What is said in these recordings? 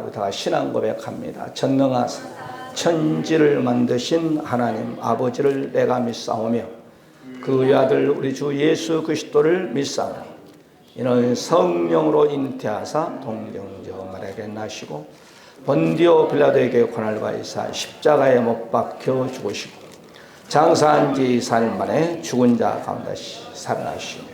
우리 다 신앙 고백합니다. 전능하사 천지를 만드신 하나님 아버지를 내가 믿사오며 그 아들 우리 주 예수 그리스도를 믿사오니 이는 성령으로 잉태하사 동정녀 마리아에게 나시고 본디오 빌라도에게 고난을 받으사 십자가에 못 박혀 죽으시고 장사한 지 4일 만에 죽은 자 가운데 살아나시며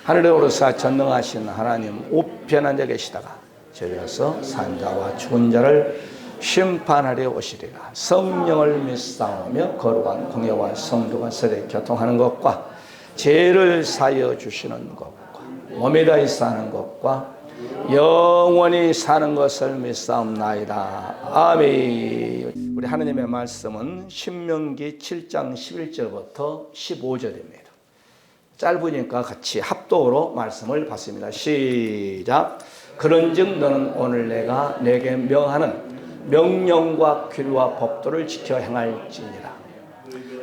하늘에 오르사 전능하신 하나님 우편한 자 계시다가 저리가서 산자와 죽은 자를 심판하려 오시리라. 성령을 믿사오며 거룩한 공예와 성도가 서로 교통하는 것과 죄를 사여 주시는 것과 몸에 다해 사는 것과 영원히 사는 것을 믿사옵나이다. 아멘. 우리 하나님의 말씀은 신명기 7장 11절부터 15절입니다. 짧으니까 같이 합독으로 말씀을 받습니다. 시작. 그런즉 너는 오늘 내가 내게 명하는 명령과 규례와 법도를 지켜 행할지니라.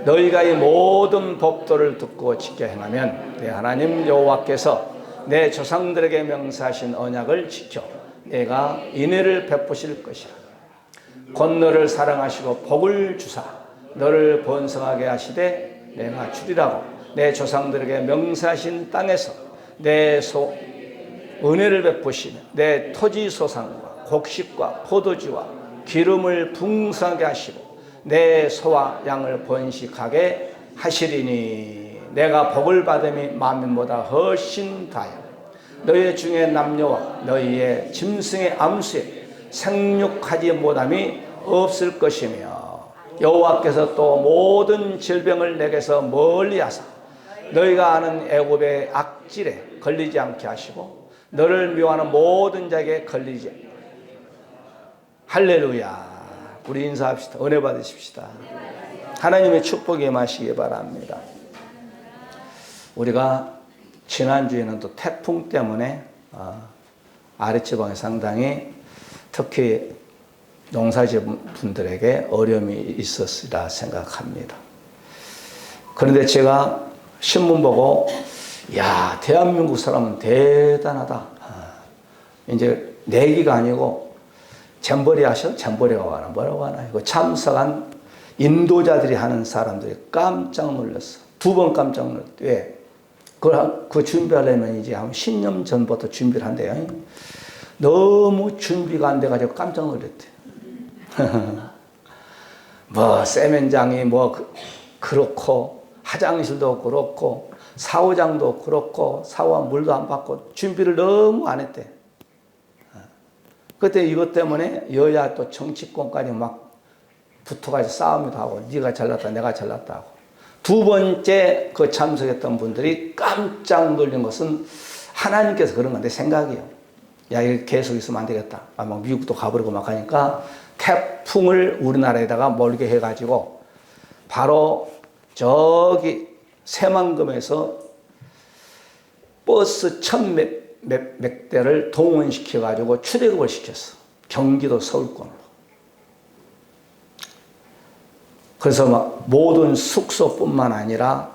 너희가 이 모든 법도를 듣고 지켜 행하면 내 하나님 여호와께서 내 조상들에게 명사하신 언약을 지켜 내가 인애를 베푸실 것이라. 곧 너를 사랑하시고 복을 주사 너를 번성하게 하시되 내가 주리라고 내 조상들에게 명사하신 땅에서 내 은혜를 베푸시며 내 토지 소산과 곡식과 포도주와 기름을 풍성하게 하시고 내 소와 양을 번식하게 하시리니 내가 복을 받음이 만민보다 훨씬 다하여 너희 중에 남녀와 너희의 짐승의 암수에 생육하지 못함이 없을 것이며 여호와께서 또 모든 질병을 내게서 멀리하사 너희가 아는 애굽의 악질에 걸리지 않게 하시고 너를 미워하는 모든 자에게 걸리지. 할렐루야. 우리 인사합시다. 은혜 받으십시다. 하나님의 축복이 임하시기 바랍니다. 우리가 지난주에는 또 태풍 때문에 아랫지방에 상당히 특히 농사지은 분들에게 어려움이 있었으리라 생각합니다. 그런데 제가 신문 보고 야, 대한민국 사람은 대단하다. 이제 내기가 아니고 잼버리 하셔? 잼버리가 하나 뭐라고 하나? 이거 참석한 인도자들이 하는 사람들이 깜짝 놀랐어. 2번 깜짝 놀랐대. 왜? 그 준비하려면 이제 한 10년 전부터 준비를 한대요. 너무 준비가 안 돼가지고 깜짝 놀랐대. 뭐, 세면장이 뭐, 그렇고, 화장실도 그렇고, 사우장도 그렇고, 사우와 물도 안 받고, 준비를 너무 안 했대. 그때 이것 때문에 여야 또 정치권까지 막 붙어가지고 싸움도 하고, 네가 잘났다, 내가 잘났다 하고. 2번째 그 참석했던 분들이 깜짝 놀란 것은 하나님께서 그런 건데 생각이에요. 야, 이거 계속 있으면 안 되겠다. 막 미국도 가버리고 막 하니까 태풍을 우리나라에다가 몰게 해가지고 바로 저기 새만금에서 버스 1,000몇 대를 동원시켜가지고 출애굽을 시켰어. 경기도 서울권으로. 그래서 막 모든 숙소뿐만 아니라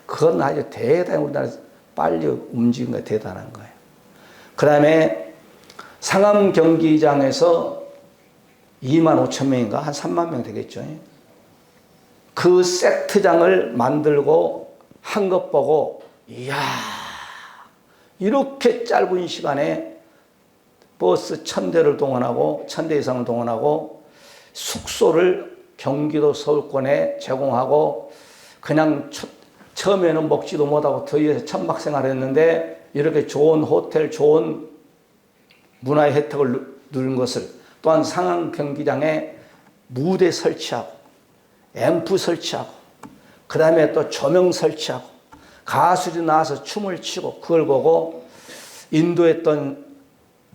그건 아주 대단히 우리나라 빨리 움직인 거 대단한 거예요. 그 다음에 상암 경기장에서 25,000명인가 한 3만 명 되겠죠. 그 세트장을 만들고 한 것 보고 이야, 이렇게 짧은 시간에 버스 1,000대를 동원하고 1,000대 이상을 동원하고 숙소를 경기도 서울권에 제공하고 그냥 처음에는 먹지도 못하고 더위에서 천막생활을 했는데 이렇게 좋은 호텔, 좋은 문화의 혜택을 누린 것을 또한 상암 경기장에 무대 설치하고 앰프 설치하고 그 다음에 또 조명 설치하고 가수들이 나와서 춤을 추고 그걸 보고 인도했던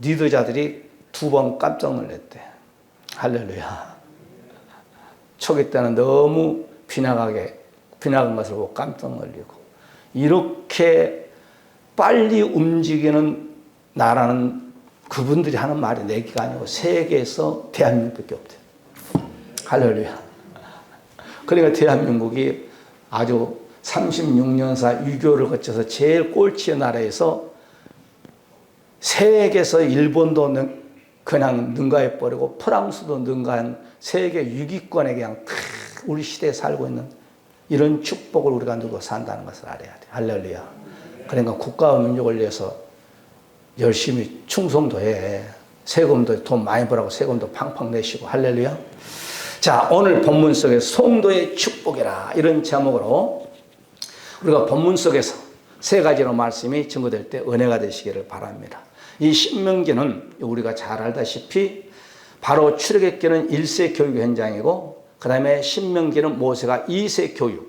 리더자들이 2번 깜짝 놀랐대. 할렐루야. 초기 때는 너무 빈약한 것을 보고 깜짝 놀리고 이렇게 빨리 움직이는 나라는 그분들이 하는 말이 내기가 아니고 세계에서 대한민국밖에 없대요. 할렐루야. 그러니까 대한민국이 아주 36년사 유교를 거쳐서 제일 꼴찌의 나라에서 세계에서 일본도 그냥 능가해버리고 프랑스도 능가한 세계 6위권에 그냥 우리 시대에 살고 있는 이런 축복을 우리가 누리고 산다는 것을 알아야 돼. 할렐루야. 그러니까 국가와 민족을 위해서 열심히 충성도 해. 세금도 돈 많이 벌라고 세금도 팡팡 내시고. 할렐루야. 자, 오늘 본문 속에 성도의 축복이라 이런 제목으로 우리가 본문 속에서 세 가지로 말씀이 증거될 때 은혜가 되시기를 바랍니다. 이 신명기는 우리가 잘 알다시피 바로 출애굽기는 1세 교육 현장이고 그 다음에 신명기는 모세가 2세 교육,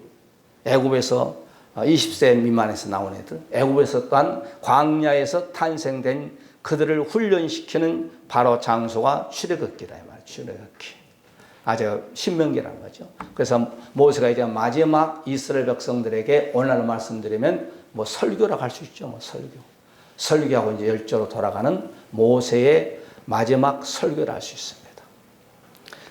애굽에서 20세 미만에서 나온 애들, 애굽에서 또한 광야에서 탄생된 그들을 훈련시키는 바로 장소가 출애굽기다 이 말이에요. 출애굽기. 아주 신명기라는 거죠. 그래서 모세가 이제 마지막 이스라엘 백성들에게 오늘 말씀드리면 뭐 설교라고 할 수 있죠. 뭐 설교하고 이제 열조로 돌아가는 모세의 마지막 설교를 할 수 있습니다.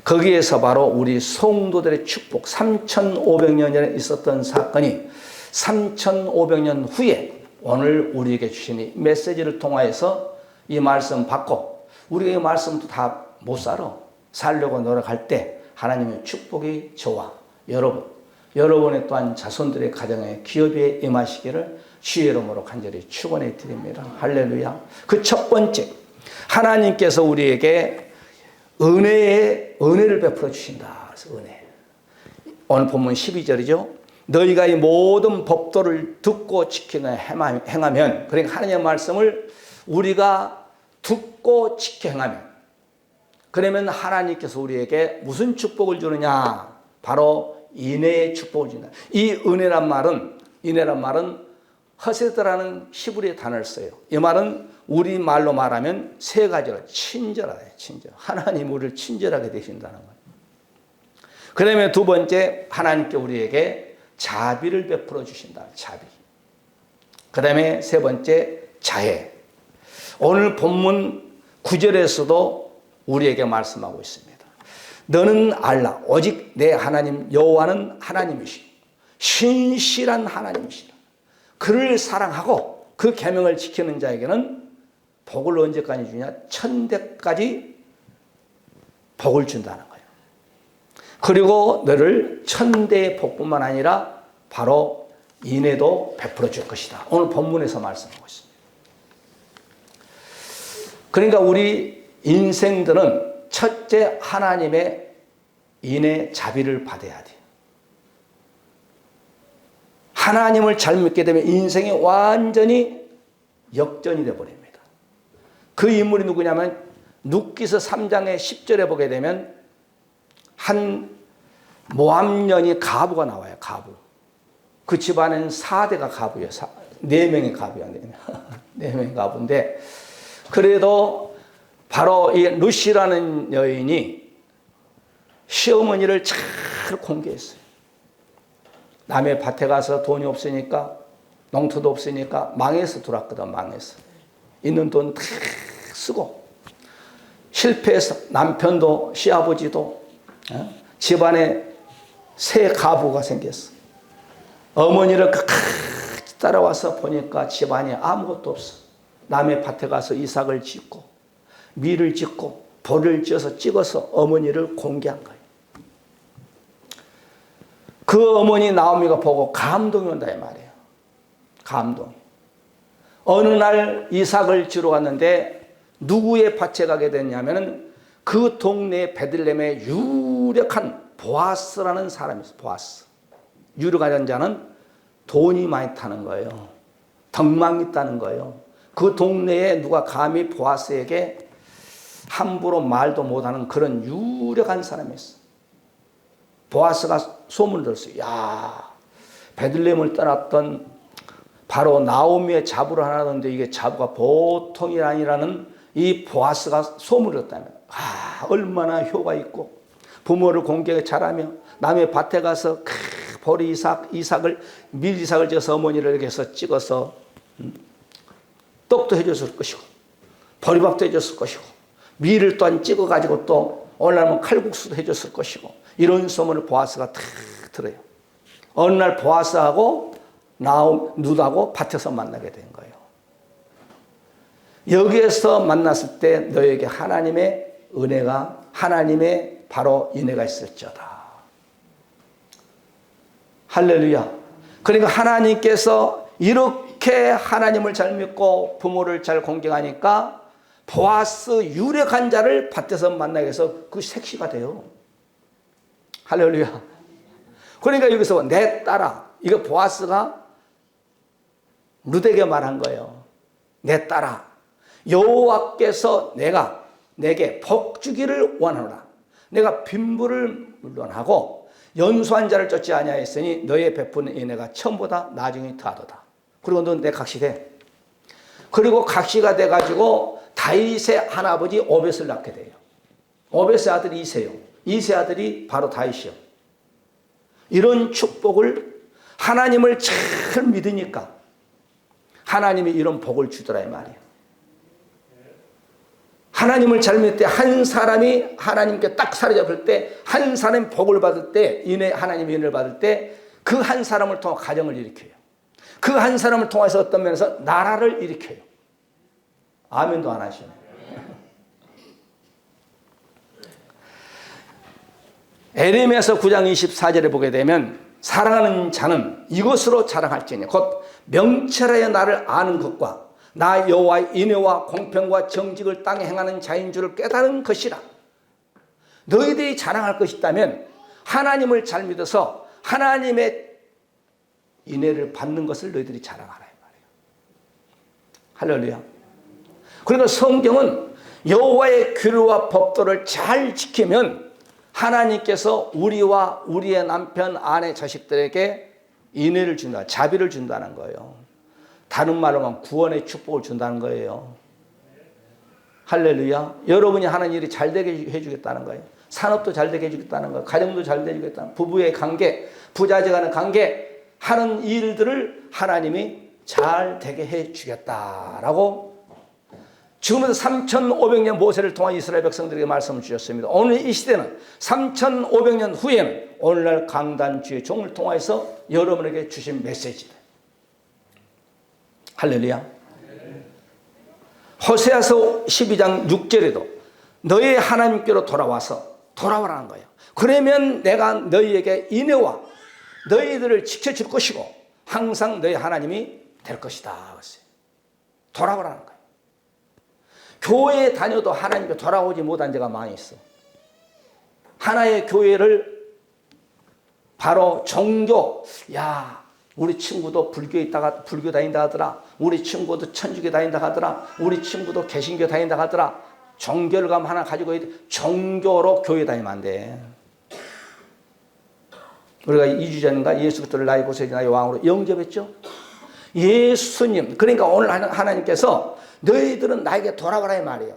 거기에서 바로 우리 성도들의 축복, 3,500년 전에 있었던 사건이 3,500년 후에 오늘 우리에게 주신 이 메시지를 통하여서 이 말씀 받고 우리가 이 말씀도 다 못 살려고 노력할 때 하나님의 축복이 저와 여러분의 또한 자손들의 가정에 기업에 임하시기를 주의 이름으로 간절히 축원해 드립니다. 할렐루야. 그 첫 번째, 하나님께서 우리에게 은혜를 베풀어 주신다. 은혜. 오늘 본문 12절이죠. 너희가 이 모든 법도를 듣고 지키는 행하면, 그러니까 하나님의 말씀을 우리가 듣고 지켜 행하면, 그러면 하나님께서 우리에게 무슨 축복을 주느냐? 바로 인내의 축복을 준다. 이 은혜란 말은 허세드라는 히브리의 단어를 써요. 이 말은 우리 말로 말하면 세 가지로 친절하다. 친절. 하나님 우리를 친절하게 되신다는 거예요. 그 다음에 두 번째, 하나님께 우리에게 자비를 베풀어 주신다. 자비. 그 다음에 세 번째, 자애. 오늘 본문 9절에서도 우리에게 말씀하고 있습니다. 너는 알라. 오직 내 하나님 여호와는 하나님이시오. 신실한 하나님이시라. 그를 사랑하고 그 계명을 지키는 자에게는 복을 언제까지 주냐? 천대까지 복을 준다는 거예요. 그리고 너를 천대의 복뿐만 아니라 바로 인애도 베풀어 줄 것이다. 오늘 본문에서 말씀하고 있습니다. 그러니까 우리 인생들은 첫째 하나님의 인애 자비를 받아야 돼요. 하나님을 잘 믿게 되면 인생이 완전히 역전이 되어버립니다. 그 인물이 누구냐면 룻기서 3장의 10절에 보게 되면 한 모함년이 가부가 나와요. 가부. 그 집안에는 4대가 가부예요. 4명의 가부야. 4명의 가부인데 그래도 바로 이 룻이라는 여인이 시어머니를 잘 공개했어요. 남의 밭에 가서 돈이 없으니까 농토도 없으니까 망해서 들어왔거든. 망해서 있는 돈 다 쓰고 실패해서 남편도 시아버지도 집안에 새 가부가 생겼어. 어머니를 끝까지 따라와서 보니까 집안에 아무것도 없어. 남의 밭에 가서 이삭을 짓고 밀을 짓고 벌을 지어서 찍어서 어머니를 공개한 거예요. 그 어머니 나오미가 보고 감동이 온다 이 말이에요. 감동이. 어느 날 이삭을 지러 갔는데 누구의 밭에 가게 됐냐면은 그 동네 베들레헴의 유력한 보아스라는 사람이 있어요. 보아스. 유력한 자는 돈이 많이 타는 거예요. 덕망이 있다는 거예요. 그 동네에 누가 감히 보아스에게 함부로 말도 못하는 그런 유력한 사람이 있어요. 보아스가 소문을 들었어요. 야, 베들레헴을 떠났던 바로 나오미의 자부를 하나던데 이게 자부가 보통이 아니라는 이 보아스가 소문을 듣다면 얼마나 효가 있고 부모를 공경에 잘하며 남의 밭에 가서 보리 이삭을 밀 이삭을 지어서 어머니를 이렇게 해서 찍어서 떡도 해줬을 것이고 보리밥도 해줬을 것이고 밀을 또한 찍어가지고 또 오늘날은 칼국수도 해줬을 것이고 이런 소문을 보아스가 다 들어요. 어느 날 보아스하고 룻하고 밭에서 만나게 된 거예요. 여기에서 만났을 때 너에게 하나님의 은혜가, 하나님의 바로 인애가 있을지어다. 할렐루야. 그러니까 하나님께서 이렇게 하나님을 잘 믿고 부모를 잘 공경하니까 보아스 유력한 자를 밭에서 만나게 해서 그 색시가 돼요. 할렐루야. 그러니까 여기서 내 딸아, 이거 보아스가 룻에게 말한 거예요. 내 딸아, 여호와께서 내게 복 주기를 원하노라. 내가 빈부를 물론하고 연수한 자를 쫓지 아니하였으니 너의 베푸는 은혜가 처음보다 나중에 더하도다. 그리고 넌 내 각시돼. 그리고 각시가 돼가지고 다윗의 할아버지 오벳을 낳게 돼요. 오벳의 아들이 이새요. 이새 아들이 바로 다윗이요. 이런 축복을 하나님을 잘 믿으니까 하나님이 이런 복을 주더라 이 말이에요. 하나님을 잘 믿을 때 한 사람이 하나님께 딱 사로잡힐 때, 한 사람이 복을 받을 때, 하나님의 은혜를 받을 때 그 한 사람을 통해 가정을 일으켜요. 그 한 사람을 통해서 어떤 면에서 나라를 일으켜요. 아멘도 안 하시네. 에레미야서 9장 24절에 보게 되면 사랑하는 자는 이것으로 자랑할지니 곧 명철하여 나를 아는 것과 나 여호와의 인애와 공평과 정직을 땅에 행하는 자인 줄을 깨달은 것이라. 너희들이 자랑할 것이 있다면 하나님을 잘 믿어서 하나님의 인애를 받는 것을 너희들이 자랑하라 이 말이에요. 할렐루야. 그러니까 성경은 여호와의 규례와 법도를 잘 지키면 하나님께서 우리와 우리의 남편, 아내, 자식들에게 인애를 준다, 자비를 준다는 거예요. 다른 말로 하면 구원의 축복을 준다는 거예요. 할렐루야. 여러분이 하는 일이 잘 되게 해주겠다는 거예요. 산업도 잘 되게 해주겠다는 거예요. 가정도 잘 되게 해주겠다는 거예요. 부부의 관계, 부자지간의 관계, 하는 일들을 하나님이 잘 되게 해주겠다라고 지금부터 3,500년 모세를 통한 이스라엘 백성들에게 말씀을 주셨습니다. 오늘 이 시대는 3,500년 후에는 오늘날 강단주의 종을 통해서 여러분에게 주신 메시지다. 할렐루야. 호세아서 12장 6절에도 너희 하나님께로 돌아와라는 거예요. 그러면 내가 너희에게 인애와 너희들을 지켜줄 것이고 항상 너희 하나님이 될 것이다. 돌아오라는 거예요. 교회에 다녀도 하나님께 돌아오지 못한 데가 많이 있어. 하나의 교회를 바로 종교, 우리 친구도 불교 다닌다 하더라. 우리 친구도 천주교 다닌다 하더라. 우리 친구도 개신교 다닌다 하더라. 종교를 하나 가지고 종교로 교회 다니면 안 돼. 우리가 2주 전인가 예수 그리스도를 나의 보좌이자 나의 왕으로 영접했죠. 예수님, 그러니까 오늘 하나님께서 너희들은 나에게 돌아오라 이 말이에요.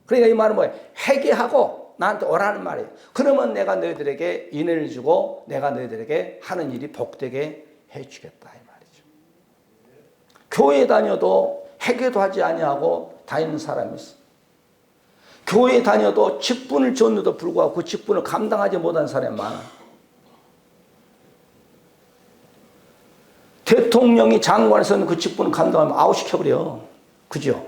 그러니까 이 말은 뭐예요? 회개하고 나한테 오라는 말이에요. 그러면 내가 너희들에게 인애를 주고 내가 너희들에게 하는 일이 복되게 해주겠다 이 말이죠. 교회 다녀도 회개도 하지 아니하고 다니는 사람이 있어. 교회 다녀도 직분을 줬는데도 불구하고 그 직분을 감당하지 못한 사람이 많아. 대통령이 장관에서는 그 직분을 감당하면 아웃시켜버려. 그죠?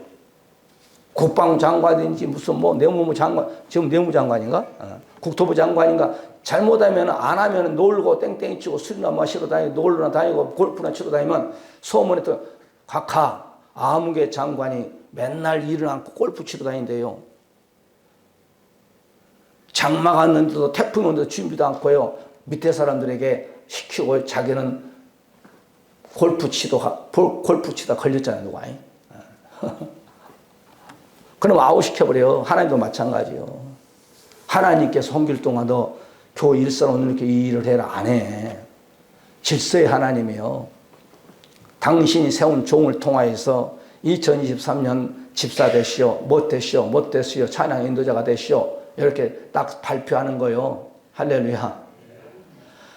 국방장관인지 무슨 내무부 장관, 지금 내무장관인가? 국토부 장관인가? 잘못하면 안 하면 놀고 땡땡이 치고 술이나 마시러 다니고 놀러나 다니고 골프나 치러 다니면 소문에 또 각하 아무개 장관이 맨날 일을 안고 골프 치러 다닌대요. 장마가 왔는데도 태풍이 오는데도 준비도 않고요. 밑에 사람들에게 시키고 자기는 골프 치다 걸렸잖아요, 누가. 그럼 아웃시켜버려요. 하나님도 마찬가지요. 하나님께서 홍길동아 너 교회 일선 오늘 이렇게 이 일을 해라 안 해. 질서의 하나님이요. 당신이 세운 종을 통하여서 2023년 집사 되시오, 못 되시오, 찬양 인도자가 되시오. 이렇게 딱 발표하는 거요. 할렐루야.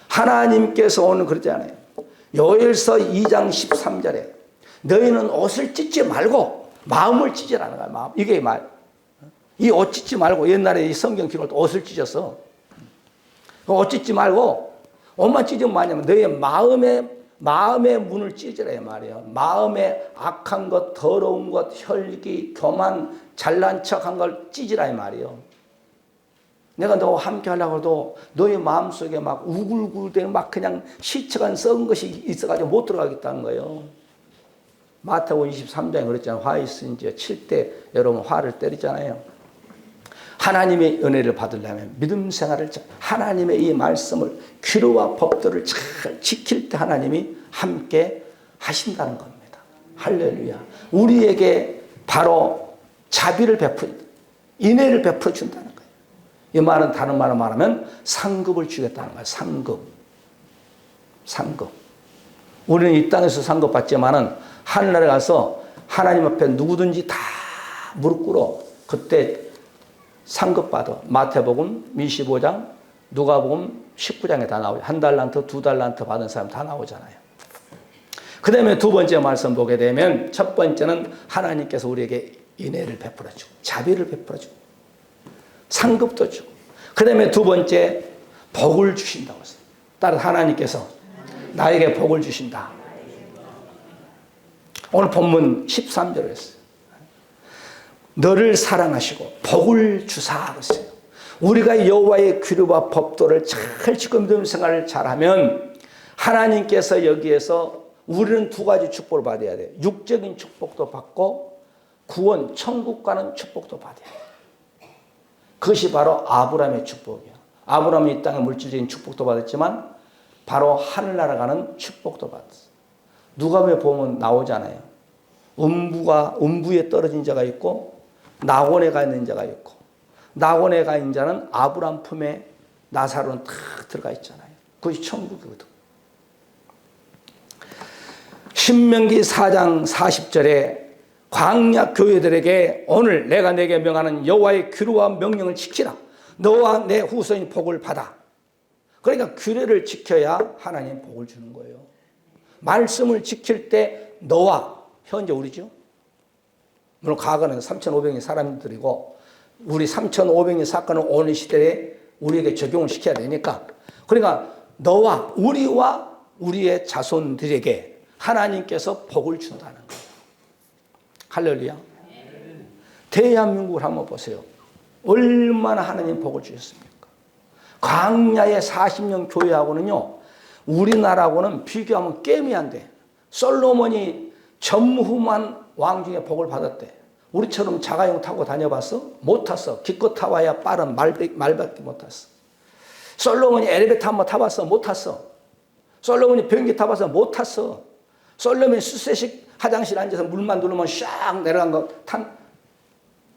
하나님께서 오늘 그러잖아요. 요엘서 2장 13절에 너희는 옷을 찢지 말고 마음을 찢으라는 거야. 마음. 이게 말. 이 옷 찢지 말고 옛날에 이 성경 기록할 때 옷을 찢었어. 옷 찢지 말고 옷만 찢으면 뭐냐면 너희의 마음에 마음의 문을 찢으라 이 말이에요. 마음의 악한 것, 더러운 것, 혈기, 교만, 잘난 척한 걸 찢으라 이 말이에요. 내가 너와 함께 하려고 해도 너의 마음속에 막 우글우글대고 막 그냥 시처간 썩은 것이 있어가지고 못 들어가겠다는 거예요. 마태복음 23장에 그랬잖아요. 화 있으니 칠 때 여러분 화를 때리잖아요. 하나님의 은혜를 받으려면 믿음 생활을 하나님의 이 말씀을 규례와 법도를 잘 지킬 때 하나님이 함께 하신다는 겁니다. 할렐루야. 우리에게 바로 자비를 베풀 인애를 베풀어 준다는 거예요. 이 말은 다른 말로 말하면 상급을 주겠다는 거예요. 상급. 우리는 이 땅에서 상급 받지만은 하늘나라에 가서 하나님 앞에 누구든지 다 무릎 꿇어 그때 상급 받아. 마태복음 25장, 누가복음 19장에 다 나오죠. 1달란트, 2달란트 받은 사람 다 나오잖아요. 그 다음에 두 번째 말씀 보게 되면 첫 번째는 하나님께서 우리에게 인애를 베풀어 주고 자비를 베풀어 주고 상급도 주고 그 다음에 두 번째 복을 주신다고 했어요. 따라서 하나님께서 나에게 복을 주신다. 오늘 본문 13절을 했어요. 너를 사랑하시고 복을 주사 그랬어요. 우리가 여호와의 규례와 법도를 잘 지켜 믿음 생활을 잘하면 하나님께서 여기에서 우리는 두 가지 축복을 받아야 돼요. 육적인 축복도 받고 구원, 천국 가는 축복도 받아야 돼요. 그것이 바로 아브라함의 축복이에요. 아브라함이 이 땅에 물질적인 축복도 받았지만 바로 하늘나라 가는 축복도 받았어요. 누가복음에 보면 나오잖아요. 음부에 떨어진 자가 있고 낙원에 가 있는 자가 있고 낙원에 가 있는 자는 아브라함 품에 나사로는 탁 들어가 있잖아요. 그것이 천국이거든. 신명기 4장 40절에 광야 교회들에게 오늘 내가 내게 명하는 여호와의 규례와 명령을 지키라. 너와 내 후손이 복을 받아. 그러니까 규례를 지켜야 하나님 복을 주는 거예요. 말씀을 지킬 때 너와 현재 우리죠. 물론 과거는 3,500년 사람들이고 우리 3,500년 사건을 오늘 시대에 우리에게 적용을 시켜야 되니까 그러니까 너와 우리와 우리의 자손들에게 하나님께서 복을 준다는 거예요. 할렐루야. 대한민국을 한번 보세요. 얼마나 하나님 복을 주셨습니까? 광야의 40년 교회하고는요 우리나라하고는 비교하면 게임이 안 돼. 솔로몬이 전무후무한 왕 중에 복을 받았대. 우리처럼 자가용 타고 다녀봤어? 못 탔어. 기껏 타봐야 빠른 말밖에 못 탔어. 솔로몬이 엘리베이터 한번 타봤어? 못 탔어. 솔로몬이 비행기 타봐서 못 탔어. 솔로몬이 수세식 화장실 앉아서 물만 누르면 샥 내려간 거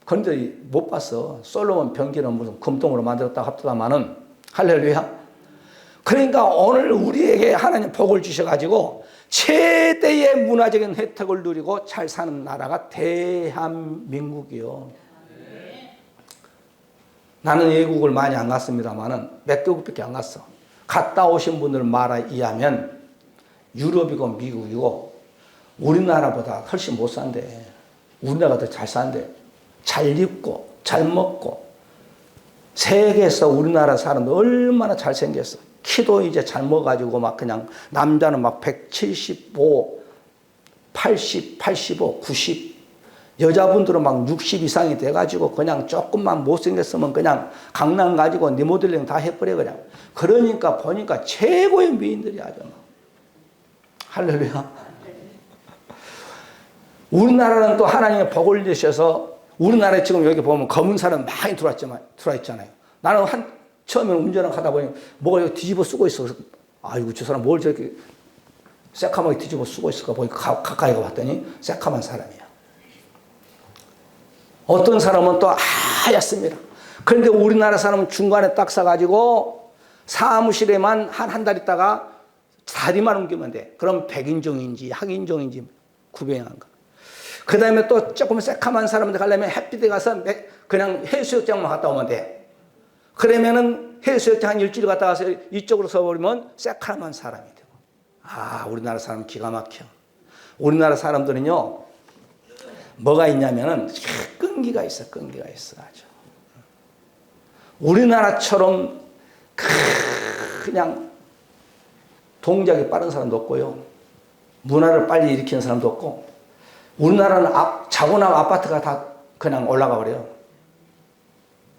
건드리 못 봤어. 솔로몬 변기는 무슨 금동으로 만들었다고 합다마는 할렐루야. 그러니까 오늘 우리에게 하나님 복을 주셔가지고 최대의 문화적인 혜택을 누리고 잘 사는 나라가 대한민국이요. 나는 외국을 많이 안 갔습니다만은 몇 개국밖에 안 갔어. 갔다 오신 분들 말에 의하면 유럽이고 미국이고 우리나라보다 훨씬 못 산대. 우리나라가 더 잘 산대. 잘 입고 잘 먹고 세계에서 우리나라 사람들 얼마나 잘생겼어. 키도 이제 잘 먹어가지고 막 그냥 남자는 막 175, 80, 85, 90 여자분들은 막 60 이상이 돼가지고 그냥 조금만 못생겼으면 그냥 강남 가지고 네 모델링 다 해버려 그냥. 그러니까 보니까 최고의 미인들이 아주 막. 할렐루야. 우리나라는 또 하나님의 복을 주셔서 우리나라에 지금 여기 보면 검은 사람 많이 들어와 있잖아요. 나는 처음에 운전을 하다 보니 뭐가 여기 뒤집어 쓰고 있어. 아이고 저 사람 뭘 저렇게 새카맣게 뒤집어 쓰고 있을까 보니 가까이 가봤더니 새카만 사람이야. 어떤 사람은 또 하얗습니다. 그런데 우리나라 사람은 중간에 딱 사가지고 사무실에만 한 달 있다가 다리만 옮기면 돼. 그럼 백인종인지 학인종인지 구별한 거. 그 다음에 또 조금 새카만 사람들 가려면 햇빛에 가서 그냥 해수욕장만 갔다 오면 돼. 그러면은 해수욕장 한 일주일 갔다 와서 이쪽으로 서버리면 새카만 사람이 되고. 아, 우리나라 사람 기가 막혀. 우리나라 사람들은요, 뭐가 있냐면은 끈기가 있어, 끈기가 있어 아주. 우리나라처럼 그냥 동작이 빠른 사람도 없고요. 문화를 빨리 일으키는 사람도 없고, 우리나라는 자고 나면 아파트가 다 그냥 올라가 버려요.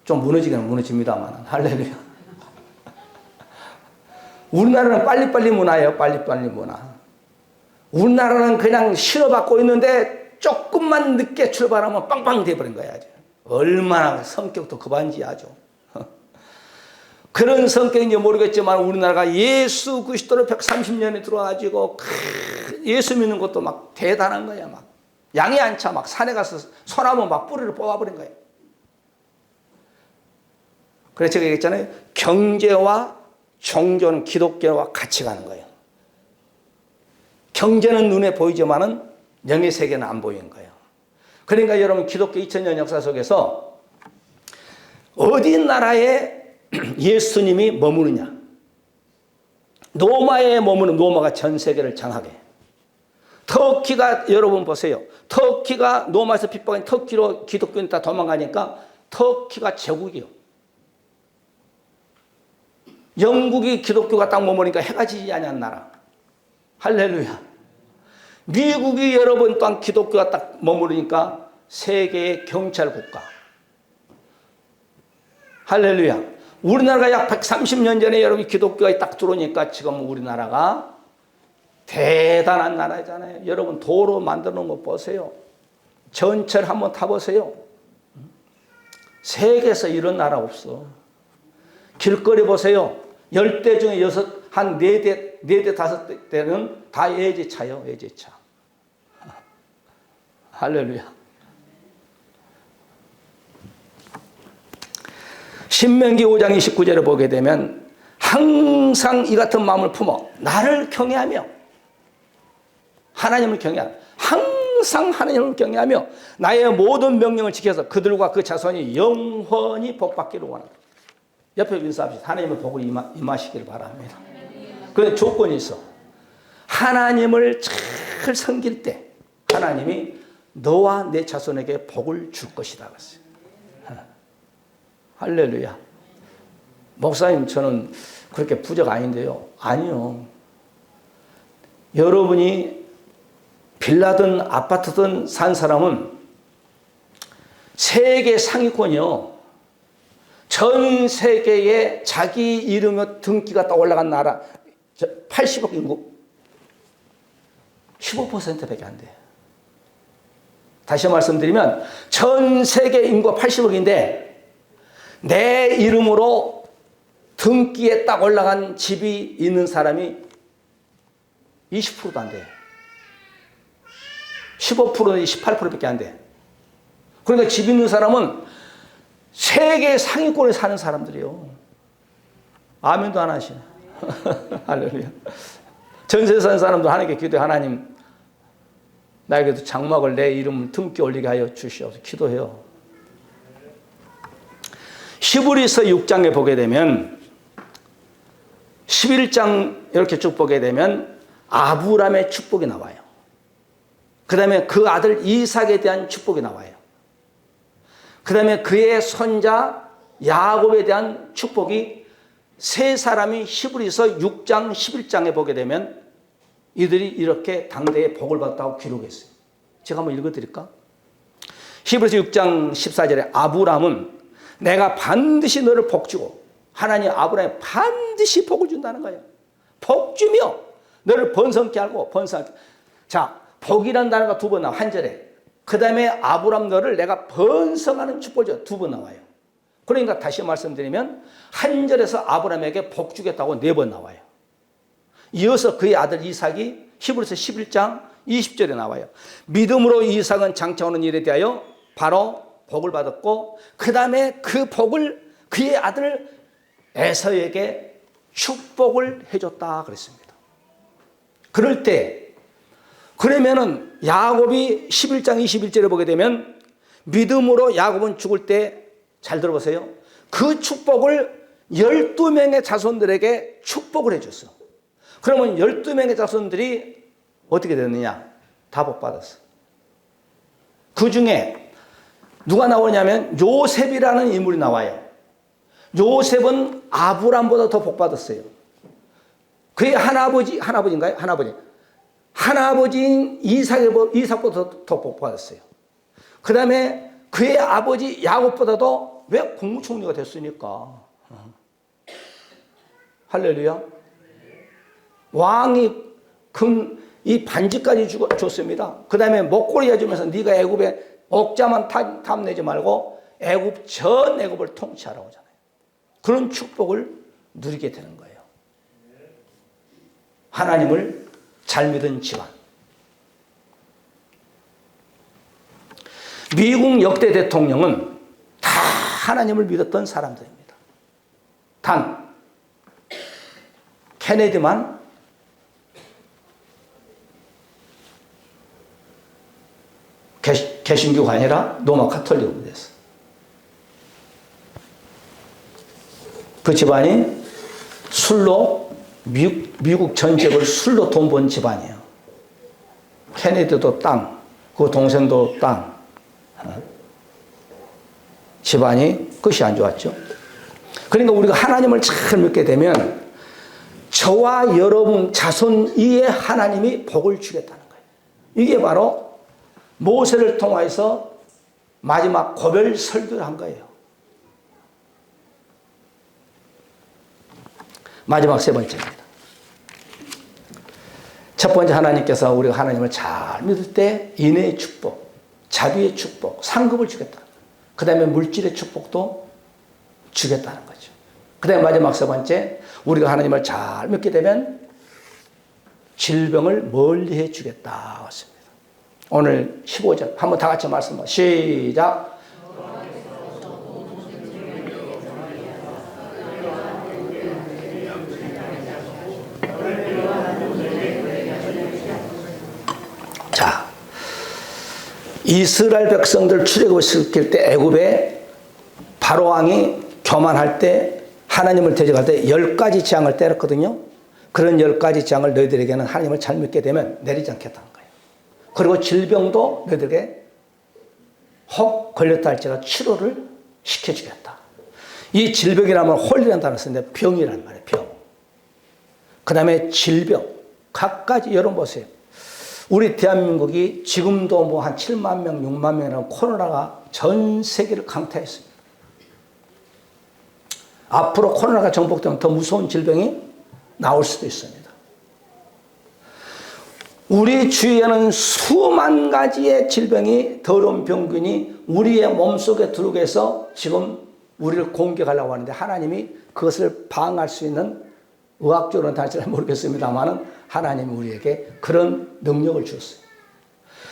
좀 무너지기는 무너집니다만. 할렐루야. 우리나라는 빨리빨리 문화예요. 빨리빨리 문화. 우리나라는 그냥 신호받고 있는데 조금만 늦게 출발하면 빵빵 돼버린 거야. 아주. 얼마나 성격도 급한지 아주. 그런 성격인지 모르겠지만 우리나라가 예수 그리스도를 130년에 들어와가지고 예수 믿는 것도 막 대단한 거야. 막 양이 안 차. 막 산에 가서 소나무 막 뿌리를 뽑아버린 거예요. 그래서 제가 얘기했잖아요. 경제와 종교는 기독교와 같이 가는 거예요. 경제는 눈에 보이지만은 영의 세계는 안 보이는 거예요. 그러니까 여러분 기독교 2000년 역사 속에서 어디 나라에 예수님이 머무느냐. 로마에 머무는 로마가 전 세계를 장악해. 터키가 여러분 보세요. 터키가 로마에서 핍박한 터키로 기독교인이 다 도망가니까 터키가 제국이요. 영국이 기독교가 딱 머무니까 해가 지지 않는 나라. 할렐루야. 미국이 여러분 또한 기독교가 딱 머무르니까 세계의 경찰 국가. 할렐루야. 우리나라가 약 130년 전에 여러분 기독교가 딱 들어오니까 지금 우리나라가 대단한 나라잖아요. 여러분 도로 만들어 놓은 거 보세요. 전철 한번 타보세요. 세계에서 이런 나라 없어. 길거리 보세요. 10대 중에 한 4대, 5대는 다 외제차요. 외제차. 할렐루야. 신명기 5장 29절을 보게 되면 항상 이 같은 마음을 품어 나를 경외하며 하나님을 경외하며 항상 하나님을 경외하며 나의 모든 명령을 지켜서 그들과 그 자손이 영원히 복받기를 원한다. 옆에 인사합시다. 하나님의 복을 임하시기를 바랍니다. 그런데 조건이 있어. 하나님을 잘 섬길 때 하나님이 너와 내 자손에게 복을 줄 것이다. 그랬어요. 할렐루야. 목사님 저는 그렇게 부자가 아닌데요. 아니요. 여러분이 빌라든 아파트든 산 사람은 세계 상위권이요. 전 세계에 자기 이름의 등기가 딱 올라간 나라 80억 인구 15%밖에 안 돼요. 다시 말씀드리면 전 세계 인구가 80억인데 내 이름으로 등기에 딱 올라간 집이 있는 사람이 20%도 안 돼. 15%는 18%밖에 안 돼. 그러니까 집 있는 사람은 세계 상위권에 사는 사람들이요. 아멘도 안 하시네. 할렐루야. 전세 사는 사람도 하나님께 기도해. 하나님 나에게도 장막을 내 이름 등기 올리게 하여 주시옵소서. 기도해요. 히브리서 6장에 보게 되면 11장 이렇게 쭉 보게 되면 아브라함의 축복이 나와요. 그 다음에 그 아들 이삭에 대한 축복이 나와요. 그 다음에 그의 손자 야곱에 대한 축복이 세 사람이 히브리서 6장 11장에 보게 되면 이들이 이렇게 당대에 복을 받았다고 기록했어요. 제가 한번 읽어드릴까? 히브리서 6장 14절에 아브라함은 내가 반드시 너를 복주고 하나님 아브라함에 반드시 복을 준다는 거예요. 복주며 너를 번성케 하고 번성하게. 자, 복이라는 단어가 2번 나와. 한 절에. 그 다음에 아브라함 너를 내가 번성하는 축복을 줘. 2번 나와요. 그러니까 다시 말씀드리면 한 절에서 아브라함에게 복 주겠다고 4번 나와요. 이어서 그의 아들 이삭이 히브리서 11장 20절에 나와요. 믿음으로 이삭은 장차오는 일에 대하여 바로 복을 받았고 그 다음에 그 복을 그의 아들 에서에게 축복을 해줬다 그랬습니다. 그럴 때 그러면은 야곱이 11장 21절에 보게 되면 믿음으로 야곱은 죽을 때 잘 들어보세요. 그 축복을 12명의 자손들에게 축복을 해줬어. 그러면 12명의 자손들이 어떻게 됐느냐? 다 복 받았어. 그 중에 누가 나오냐면 요셉이라는 인물이 나와요. 요셉은 아브람보다 더 복 받았어요. 그의 할아버지인가요? 하나아버지인 이삭보다 더 복받았어요. 그 다음에 그의 아버지 야곱보다도 왜 국무총리가 됐으니까. 할렐루야. 왕이 이 반지까지 줬습니다. 그 다음에 목걸이 주면서 네가 애굽에 옥자만 탐내지 말고 전 애굽을 통치하라고 하잖아요. 그런 축복을 누리게 되는 거예요. 하나님을 잘 믿은 집안. 미국 역대 대통령은 다 하나님을 믿었던 사람들입니다. 단 케네디만 개신교가 아니라 로마 카톨릭으로 됐어. 그 집안이 술로 미국 전 지역을 술로 돈 번 집안이에요. 케네디도 땅, 그 동생도 땅. 집안이 끝이 안 좋았죠. 그러니까 우리가 하나님을 잘 믿게 되면 저와 여러분 자손 위에 하나님이 복을 주겠다는 거예요. 이게 바로 모세를 통해서 마지막 고별 설교를 한 거예요. 마지막 세 번째입니다. 첫 번째, 하나님께서 우리가 하나님을 잘 믿을 때 인애의 축복, 자비의 축복, 상급을 주겠다. 그 다음에 물질의 축복도 주겠다는 거죠. 그 다음에 마지막 세 번째, 우리가 하나님을 잘 믿게 되면 질병을 멀리해 주겠다. 오늘 15절 한번 다 같이 말씀하세요. 시작. 자, 이스라엘 백성들 출애굽시킬 때 애굽에 바로 왕이 교만할 때 하나님을 대적할 때 10가지 재앙을 때렸거든요. 그런 10가지 재앙을 너희들에게는 하나님을 잘 믿게 되면 내리지 않겠다는 거예요. 그리고 질병도 너희들에게 혹 걸렸다 할지라도 치료를 시켜주겠다. 이 질병이라면 홀이라는 단어를 쓰는데 병이란 말이에요. 병. 그 다음에 질병. 각가지 여러분 보세요. 우리 대한민국이 지금도 뭐 한 7만 명, 6만 명이라는 코로나가 전 세계를 강타했습니다. 앞으로 코로나가 정복되면 더 무서운 질병이 나올 수도 있습니다. 우리 주위에는 수만 가지의 질병이, 더러운 병균이 우리의 몸속에 들어오게 해서 지금 우리를 공격하려고 하는데 하나님이 그것을 방어할 수 있는, 의학적으로는 다시 모르겠습니다만 하나님이 우리에게 그런 능력을 주었어요.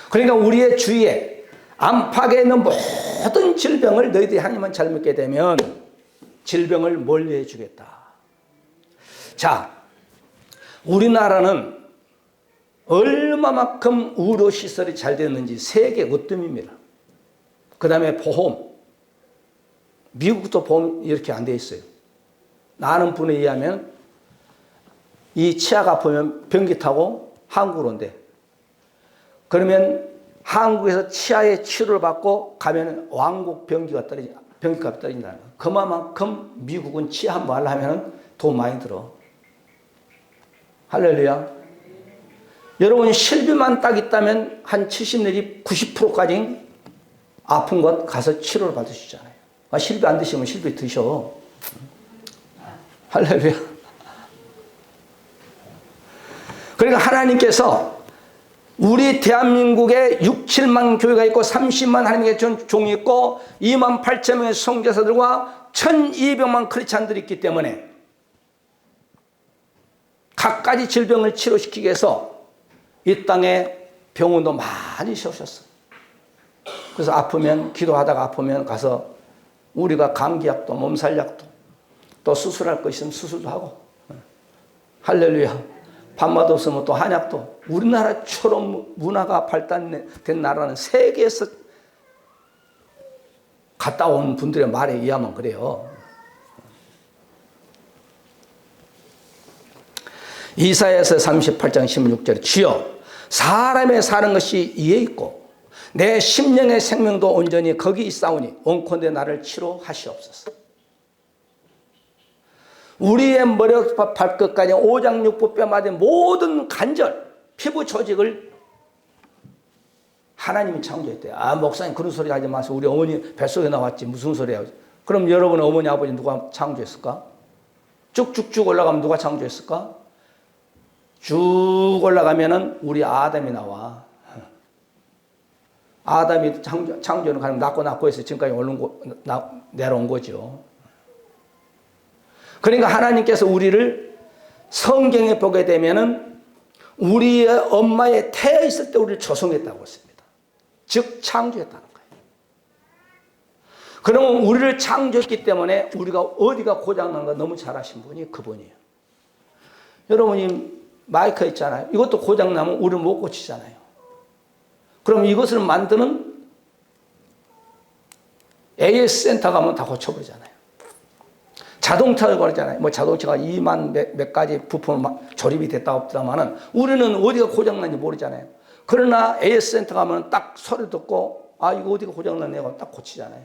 그러니까 우리의 주위에 안팎에 있는 모든 질병을 너희들이 하나님만 잘 믿게 되면 질병을 멀리해 주겠다. 자, 우리나라는 얼마만큼 의료시설이 잘 됐는지 세계 으뜸입니다. 그 다음에 보험. 미국도 보험 이렇게 안 돼 있어요. 아는 분에 의하면 이 치아가 아프면 변기 타고 한국으로 온대. 그러면 한국에서 치아의 치료를 받고 가면 왕복 변기값이 떨어진다는 거예요. 그만큼 미국은 치아 한 번 하려면 돈 많이 들어. 할렐루야. 여러분 실비만 딱 있다면 한 70 내지 90%까지 아픈 것 가서 치료를 받으시잖아요. 실비 안 드시면 실비 드셔. 할렐루야. 그러니까 하나님께서 우리 대한민국에 6, 7만 교회가 있고 30만 하나님의 종이 있고 2만 8천 명의 선교사들과 1200만 크리스찬들이 있기 때문에 각가지 질병을 치료시키기 위해서 이 땅에 병원도 많이 세우셨어요. 그래서 아프면, 기도하다가 아프면 가서 우리가 감기약도 몸살약도 또 수술할 거 있으면 수술도 하고. 할렐루야. 밥맛 없으면 또 한약도. 우리나라처럼 문화가 발달된 나라는 세계에서 갔다 온 분들의 말에 의하면 그래요. 이사야서 38장 16절에 주여 사람의 사는 것이 이에 있고 내 심령의 생명도 온전히 거기 있사오니 원컨대 나를 치료하시옵소서. 우리의 머리부터 발끝까지 오장육부 뼈마디 모든 관절, 피부 조직을 하나님이 창조했대요. 아, 목사님 그런 소리 하지 마세요. 우리 어머니 뱃속에 나왔지. 무슨 소리야. 그럼 여러분 어머니 아버지 누가 창조했을까? 쭉쭉쭉 올라가면 누가 창조했을까? 쭉 올라가면은 우리 아담이 나와. 아담이 창조는 가면 낳고 해서 지금까지 내려온 거죠. 그러니까 하나님께서 우리를 성경에 보게 되면은 우리의 엄마의 태에 있을 때 우리를 조성했다고 했습니다. 즉 창조했다는 거예요. 그러면 우리를 창조했기 때문에 우리가 어디가 고장난가 너무 잘 아신 분이 그분이에요. 여러분이 마이크 있잖아요. 이것도 고장나면 우리를 못 고치잖아요. 그럼 이것을 만드는 AS 센터 가면 다 고쳐버리잖아요. 자동차를 그러잖아요. 뭐 자동차가 2만 몇 가지 부품 조립이 됐다 없다마는 우리는 어디가 고장난지 모르잖아요. 그러나 AS 센터 가면 딱 소리 듣고 아 이거 어디가 고장났네요. 딱 고치잖아요.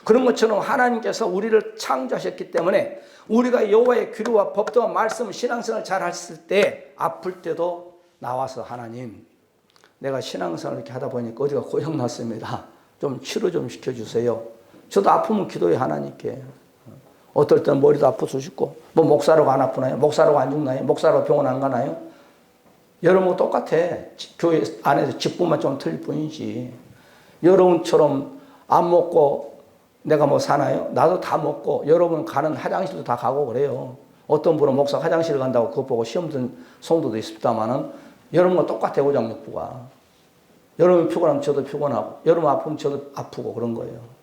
그런 것처럼 하나님께서 우리를 창조하셨기 때문에 우리가 여호와의 규례와 법도와 말씀 신앙생활을 잘 했을 때 아플 때도 나와서 하나님 내가 신앙생활을 이렇게 하다 보니까 어디가 고장났습니다. 좀 치료 좀 시켜주세요. 저도 아프면 기도해 하나님께. 어떨 때는 머리도 아프고 싶고 뭐 목사라고 안 아프나요? 목사라고 안 죽나요? 목사라고 병원 안 가나요? 여러분 똑같아. 교회 안에서 직분만 좀 틀릴 뿐이지. 여러분처럼 안 먹고 내가 뭐 사나요? 나도 다 먹고 여러분 가는 화장실도 다 가고 그래요. 어떤 분은 목사 화장실 간다고 그거 보고 시험 든 성도도 있습니다만은 여러분과 똑같아요. 오장육부가. 여러분 피곤하면 저도 피곤하고 여러분 아프면 저도 아프고 그런 거예요.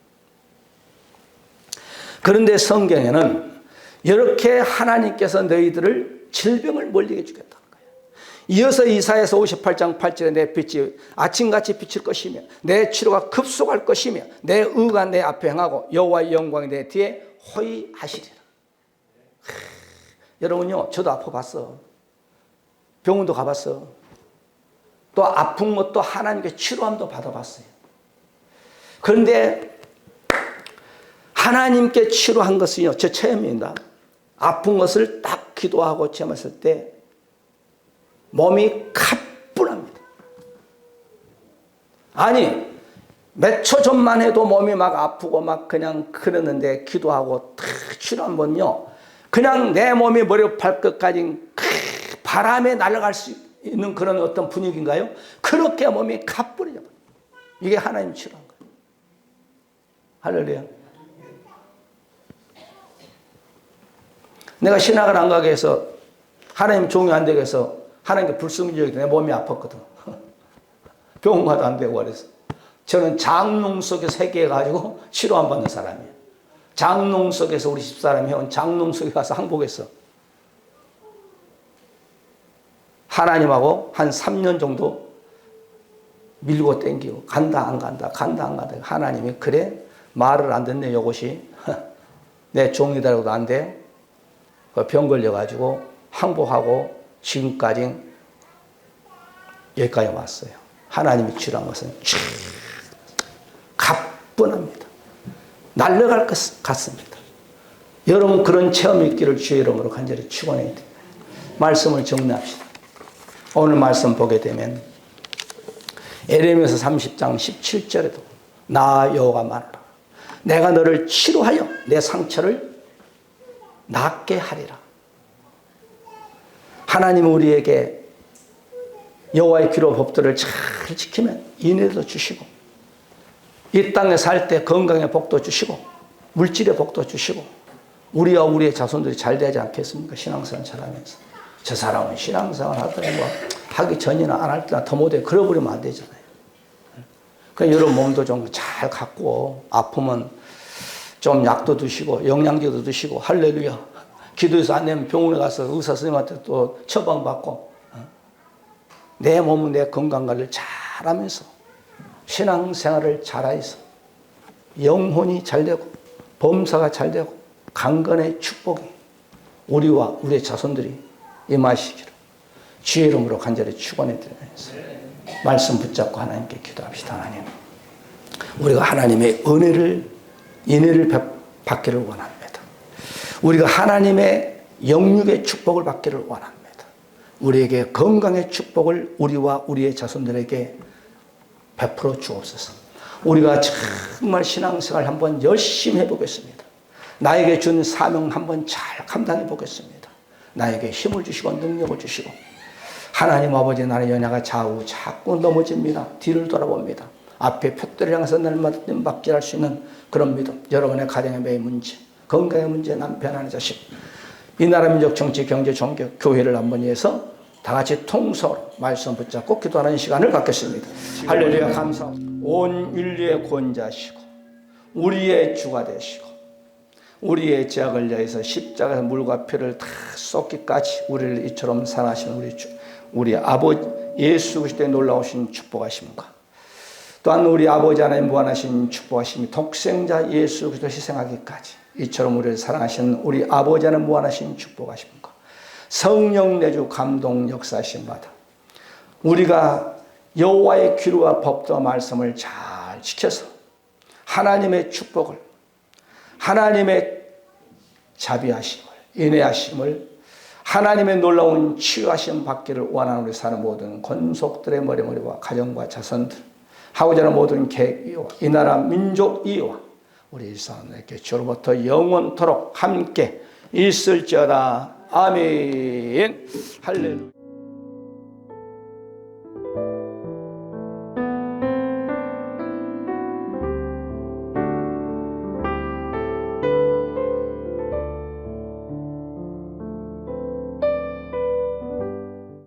그런데 성경에는 이렇게 하나님께서 너희들을 질병을 멀리게 주겠다는 거예요. 이어서 이사야서 58장 8절에 내 빛이 아침같이 비칠 것이며 내 치료가 급속할 것이며 내 의가 내 앞에 행하고 여호와의 영광이 내 뒤에 호위하시리라. 여러분요, 저도 아파봤어. 병원도 가봤어. 또 아픈 것도 하나님께 치료함도 받아봤어요. 그런데 하나님께 치료한 것은요, 제 체험입니다. 아픈 것을 딱 기도하고 체험했을 때 몸이 가뿐합니다. 아니 몇 초 전만 해도 몸이 막 아프고 막 그냥 그러는데 기도하고 탁 치료한 번요, 그냥 내 몸이 머리 발끝까지 바람에 날아갈 수 있는 그런 어떤 분위기인가요? 그렇게 몸이 가뿐해져 버려요. 이게 하나님 치료한 거예요. 할렐루야. 내가 신학을 안 가게 해서 하나님 종이 안 되게 해서 하나님께 불순종이 내 몸이 아팠거든. 병원 가도 안 되고 그래서 저는 장롱 속에서 회개해가지고 치료 안 받는 사람이에요. 장롱 속에서 우리 집사람이 해온 장롱 속에 가서 항복했어. 하나님하고 한 3년 정도 밀고 땡기고 간다 안 간다 간다 안 간다. 하나님이 그래 말을 안 듣네 요것이 내 종이다라고도 안 돼. 병 걸려가지고 항복하고 지금까지 여기까지 왔어요. 하나님이 치료한 것은 가뿐합니다. 날려갈 것 같습니다. 여러분 그런 체험이 있기를 주의 이름으로 간절히 축원해야 됩니다. 말씀을 정리합시다. 오늘 말씀 보게 되면 에레미야서 30장 17절에도 나 여호와가 말하라. 내가 너를 치료하여 내 상처를 낫게 하리라. 하나님은 우리에게 여호와의 규례 법도를 잘 지키면 인애도 주시고 이 땅에 살 때 건강의 복도 주시고 물질의 복도 주시고 우리와 우리의 자손들이 잘 되지 않겠습니까? 신앙생활 잘하면서 저 사람은 신앙생활 하더니 뭐 하기 전이나 안 할 때나 더 못해 그러버리면 안 되잖아요. 그러니까 여러분 몸도 좀 잘 갖고 아프면 좀 약도 드시고 영양제도 드시고 할렐루야. 기도해서 안 되면 병원에 가서 의사 선생님한테 또 처방받고 내 몸은 내 건강관리를 잘하면서 신앙생활을 잘해서 영혼이 잘되고 범사가 잘되고 강건의 축복이 우리와 우리의 자손들이 임하시기를 주의 이름으로 간절히 축원해 드리면서 말씀 붙잡고 하나님께 기도합시다. 하나님, 우리가 하나님의 인애를 받기를 원합니다. 우리가 하나님의 영육의 축복을 받기를 원합니다. 우리에게 건강의 축복을 우리와 우리의 자손들에게 베풀어 주옵소서. 우리가 정말 신앙생활 한번 열심히 해보겠습니다. 나에게 준 사명 한번 잘 감당해 보겠습니다. 나에게 힘을 주시고 능력을 주시고, 하나님 아버지, 나의 연약한 좌우 자꾸 넘어집니다. 뒤를 돌아봅니다. 앞에 표대를 향해서 날마다 박질할 수 있는 그런 믿음. 여러분의 가정의 매의 문제, 건강의 문제, 남편 아내 자식, 이 나라 민족 정치 경제 종교 교회를 한번 위해서 다 같이 통성으로 말씀 붙잡고 기도하는 시간을 갖겠습니다. 할렐루야. 감사합니다. 온 인류의 구원자시고 우리의 주가 되시고 우리의 죄악을 위해서 십자가에서 물과 피를 다 쏟기까지 우리를 이처럼 사랑하시는 우리 주, 우리 아버지 예수 그리스도의 놀라우신 축복하심과, 또한 우리 아버지 하나님 무한하신 축복하심이 독생자 예수 그리스도 희생하기까지 이처럼 우리를 사랑하시는 우리 아버지 하나님 무한하신 축복하심과, 성령 내주 감동 역사하심마다 우리가 여호와의 규례와 법도와 말씀을 잘 지켜서 하나님의 축복을, 하나님의 자비하심을, 인애하심을, 하나님의 놀라운 치유하심 받기를 원하는 우리 사는 모든 권속들의 머리머리와 가정과 자손들, 하고자 하는 모든 계획이와 이 나라 민족 이와 우리 일상에게 주로부터 영원토록 함께 있을지어다. 아멘. 할렐루야.